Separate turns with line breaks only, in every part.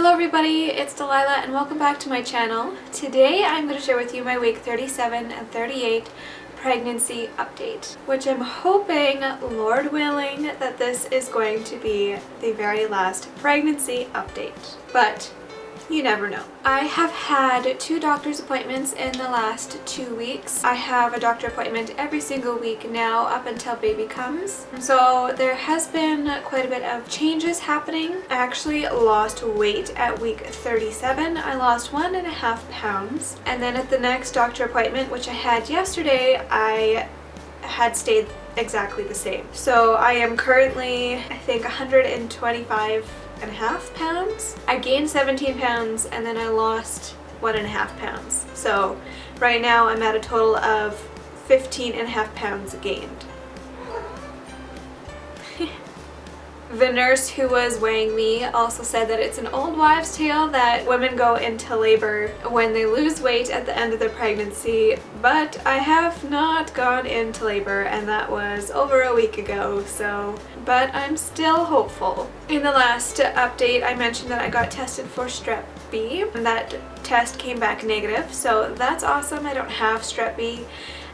Hello everybody, it's Delilah and welcome back to my channel. Today I'm going to share with you my week 37 and 38 pregnancy update, which I'm hoping, Lord willing, that this is going to be the very last pregnancy update. But you never know. I have had 2 doctor's appointments in the last 2 weeks. I have a doctor appointment every single week now up until baby comes. So there has been quite a bit of changes happening. I actually lost weight at week 37. I lost 1.5 pounds. And then at the next doctor appointment, which I had yesterday, I had stayed exactly the same. So I am currently, I think, 125.5 pounds. I gained 17 pounds and then I lost 1.5 pounds. So right now I'm at a total of 15.5 pounds gained. The nurse who was weighing me also said that it's an old wives' tale that women go into labor when they lose weight at the end of their pregnancy, but I have not gone into labor and that was over a week ago, but I'm still hopeful. In the last update I mentioned that I got tested for strep B and that test came back negative, so that's awesome. I don't have strep B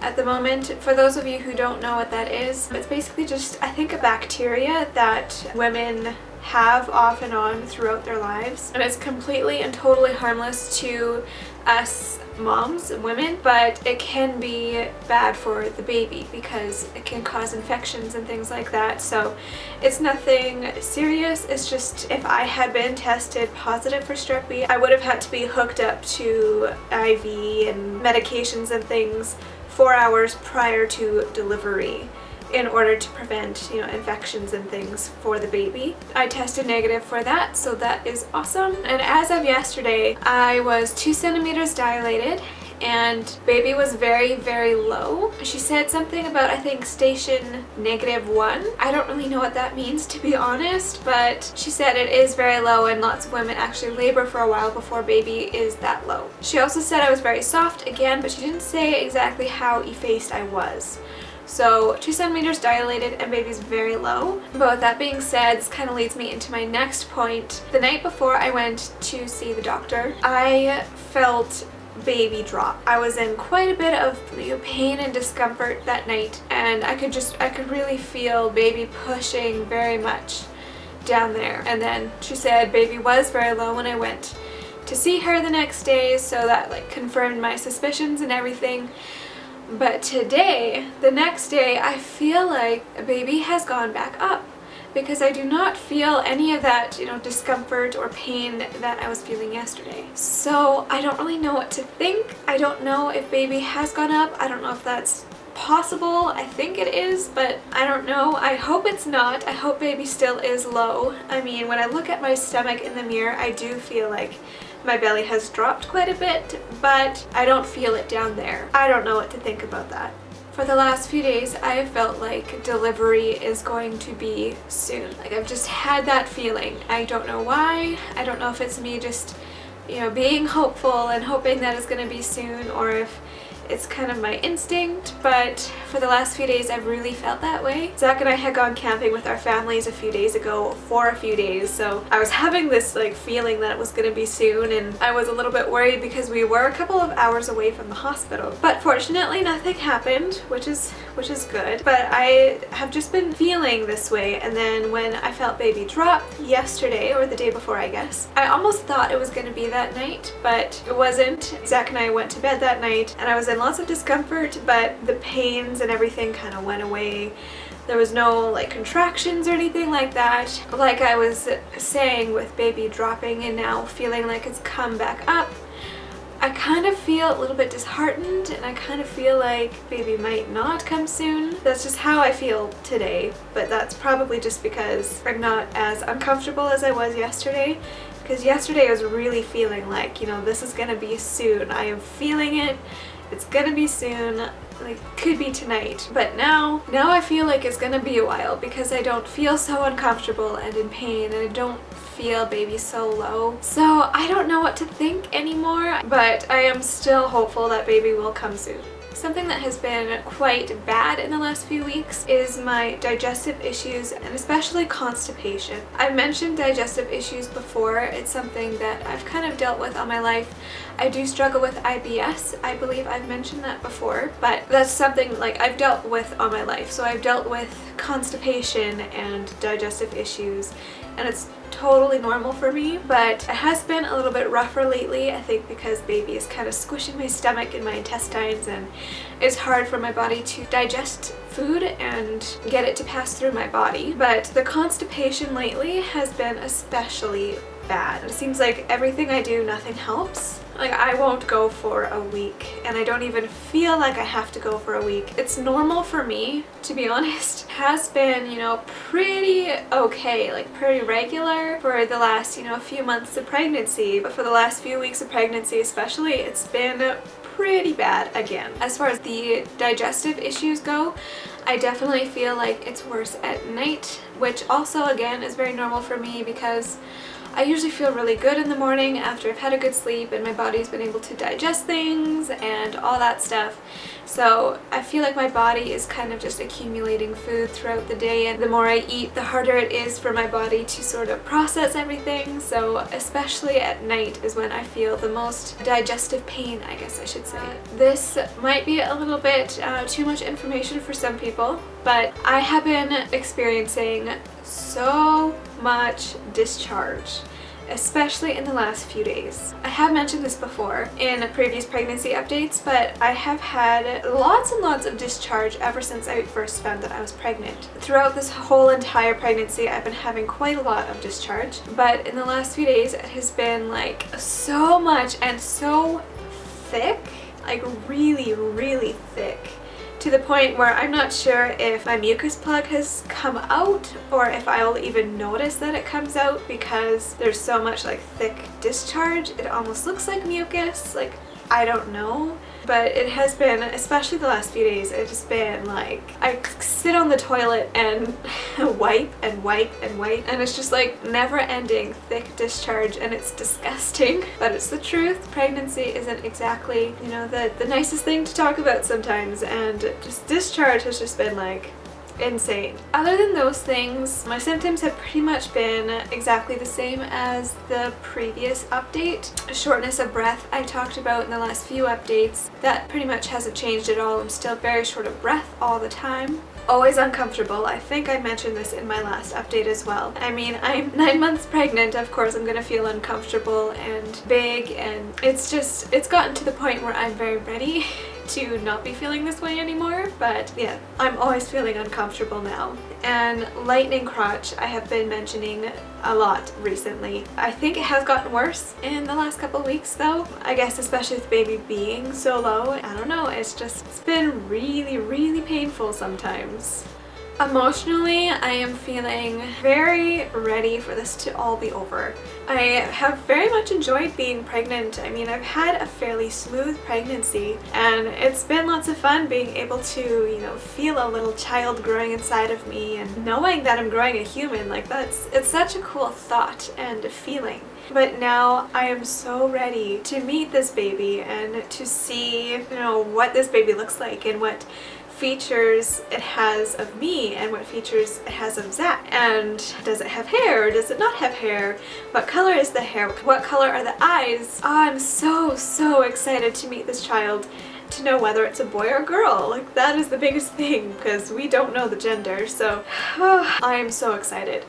at the moment. For those of you who don't know what that is, it's basically just, I think, a bacteria that women have off and on throughout their lives, and it's completely and totally harmless to us moms and women, but it can be bad for the baby because it can cause infections and things like that. So it's nothing serious. It's just, if I had been tested positive for strep B, I would have had to be hooked up to IV and medications and things 4 hours prior to delivery in order to prevent, infections and things for the baby. I tested negative for that, so that is awesome. And as of yesterday, I was 2 centimeters dilated and baby was very, very low. She said something about, I think, station -1. I don't really know what that means, to be honest, but she said it is very low and lots of women actually labor for a while before baby is that low. She also said I was very soft again, but she didn't say exactly how effaced I was. So 2 centimeters dilated and baby's very low. But with that being said, this kind of leads me into my next point. The night before I went to see the doctor, I felt baby drop. I was in quite a bit of pain and discomfort that night, and I could really feel baby pushing very much down there. And then she said baby was very low when I went to see her the next day, so that confirmed my suspicions and everything. But today, the next day, I feel like baby has gone back up because I do not feel any of that, discomfort or pain that I was feeling yesterday. So I don't really know what to think. I don't know if baby has gone up. I don't know if that's possible. I think it is, but I don't know. I hope it's not. I hope baby still is low. I mean, when I look at my stomach in the mirror, I do feel like my belly has dropped quite a bit, but I don't feel it down there. I don't know what to think about that. For the last few days, I have felt like delivery is going to be soon. I've just had that feeling. I don't know why. I don't know if it's me just, being hopeful and hoping that it's going to be soon, or if it's kind of my instinct, but for the last few days I've really felt that way. Zach and I had gone camping with our families a few days ago for a few days, so I was having this feeling that it was going to be soon, and I was a little bit worried because we were a couple of hours away from the hospital. But fortunately nothing happened, which is good. But I have just been feeling this way, and then when I felt baby drop yesterday, or the day before I guess, I almost thought it was going to be that night, but it wasn't. Zach and I went to bed that night and I was in lots of discomfort, but the pains and everything kind of went away. There was no contractions or anything like that. Like I was saying, with baby dropping and now feeling like it's come back up, I kind of feel a little bit disheartened, and I kind of feel like baby might not come soon. That's just how I feel today, but that's probably just because I'm not as uncomfortable as I was yesterday. Because yesterday I was really feeling like, this is gonna be soon. I am feeling it. It's gonna be soon, could be tonight. But now I feel like it's gonna be a while because I don't feel so uncomfortable and in pain, and I don't feel baby so low. So I don't know what to think anymore, but I am still hopeful that baby will come soon. Something that has been quite bad in the last few weeks is my digestive issues and especially constipation. I've mentioned digestive issues before. It's something that I've kind of dealt with all my life. I do struggle with IBS. I believe I've mentioned that before, but that's something like I've dealt with all my life. So I've dealt with constipation and digestive issues, and it's totally normal for me, but it has been a little bit rougher lately, I think because baby is kind of squishing my stomach and my intestines, and it's hard for my body to digest food and get it to pass through my body. But the constipation lately has been especially bad. It seems like everything I do, nothing helps. Like, I won't go for a week, and I don't even feel like I have to go for a week. It's normal for me, to be honest. It has been, pretty okay, like pretty regular for the last, few months of pregnancy. But for the last few weeks of pregnancy especially, it's been pretty bad again. As far as the digestive issues go, I definitely feel like it's worse at night, which also again is very normal for me because I usually feel really good in the morning after I've had a good sleep and my body's been able to digest things and all that stuff. So I feel like my body is kind of just accumulating food throughout the day, and the more I eat, the harder it is for my body to sort of process everything. So especially at night is when I feel the most digestive pain, I guess I should say. This might be a little bit too much information for some people, but I have been experiencing so much discharge, especially in the last few days. I have mentioned this before in previous pregnancy updates, but I have had lots and lots of discharge ever since I first found that I was pregnant. Throughout this whole entire pregnancy, I've been having quite a lot of discharge, but in the last few days, it has been like so much and so thick, like really, really thick, to the point where I'm not sure if my mucus plug has come out or if I'll even notice that it comes out because there's so much like thick discharge. It almost looks like mucus, like I don't know. But it has been, especially the last few days, it has been like I sit on the toilet and wipe and wipe and wipe, and it's just like never ending thick discharge, and it's disgusting, but it's the truth. Pregnancy isn't exactly, the nicest thing to talk about sometimes, and just discharge has just been like insane. Other than those things, my symptoms have pretty much been exactly the same as the previous update. Shortness of breath I talked about in the last few updates. That pretty much hasn't changed at all. I'm still very short of breath all the time. Always uncomfortable. I think I mentioned this in my last update as well. I mean, I'm 9 months pregnant. Of course I'm gonna feel uncomfortable and big, and it's gotten to the point where I'm very ready to not be feeling this way anymore, but yeah, I'm always feeling uncomfortable now. And lightening crotch I have been mentioning a lot recently. I think it has gotten worse in the last couple weeks though. I guess especially with baby being so low. I don't know, it's been really, really painful sometimes. Emotionally, I am feeling very ready for this to all be over. I have very much enjoyed being pregnant. I mean, I've had a fairly smooth pregnancy, and it's been lots of fun being able to, feel a little child growing inside of me and knowing that I'm growing a human. Like it's such a cool thought and feeling. But now I am so ready to meet this baby and to see, what this baby looks like and what features it has of me and what features it has of Zach. And does it have hair or does it not have hair? What color is the hair? What color are the eyes? Oh, I'm so excited to meet this child, to know whether it's a boy or girl. Like, that is the biggest thing because we don't know the gender. So I am so excited.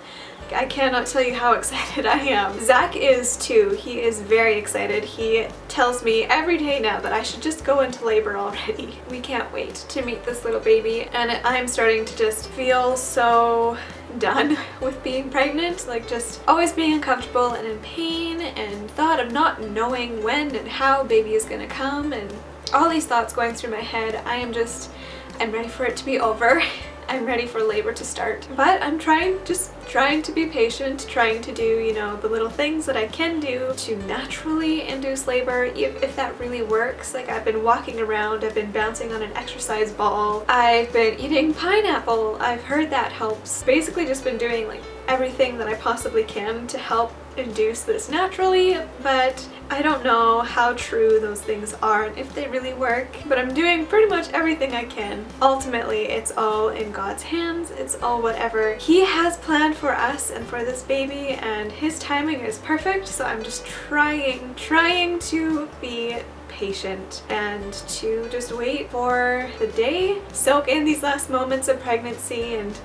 I cannot tell you how excited I am. Zach is too. He is very excited. He tells me every day now that I should just go into labor already. We can't wait to meet this little baby, and I'm starting to just feel so done with being pregnant, like just always being uncomfortable and in pain and thought of not knowing when and how baby is gonna come, and all these thoughts going through my head. I'm ready for it to be over. I'm ready for labor to start. But I'm trying to be patient, trying to do, the little things that I can do to naturally induce labor, if that really works. Like, I've been walking around, I've been bouncing on an exercise ball, I've been eating pineapple, I've heard that helps. Basically just been doing like everything that I possibly can to help induce this naturally, but I don't know how true those things are and if they really work, but I'm doing pretty much everything I can. Ultimately, it's all in God's hands. It's all whatever He has planned for us and for this baby, and His timing is perfect, so I'm just trying to be patient and to just wait for the day, soak in these last moments of pregnancy, and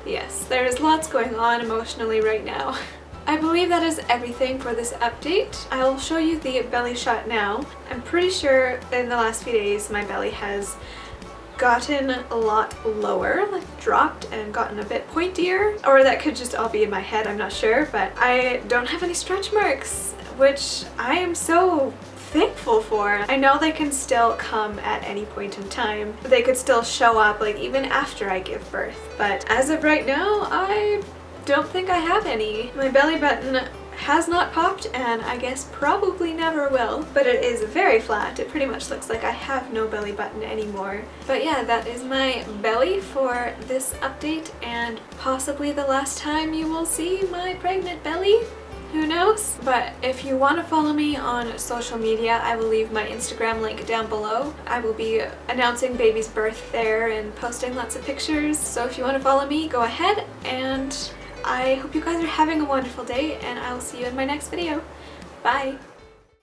yes, there's lots going on emotionally right now. I believe that is everything for this update. I'll show you the belly shot now. I'm pretty sure in the last few days my belly has gotten a lot lower, like dropped and gotten a bit pointier, or that could just all be in my head, I'm not sure, but I don't have any stretch marks, which I am so thankful for. I know they can still come at any point in time. They could still show up like even after I give birth, but as of right now, I don't think I have any. My belly button has not popped, and I guess probably never will, but it is very flat. It pretty much looks like I have no belly button anymore. But yeah, that is my belly for this update, and possibly the last time you will see my pregnant belly. Who knows? But if you want to follow me on social media, I will leave my Instagram link down below. I will be announcing baby's birth there and posting lots of pictures. So if you want to follow me, go ahead, and I hope you guys are having a wonderful day, and I will see you in my next video. Bye!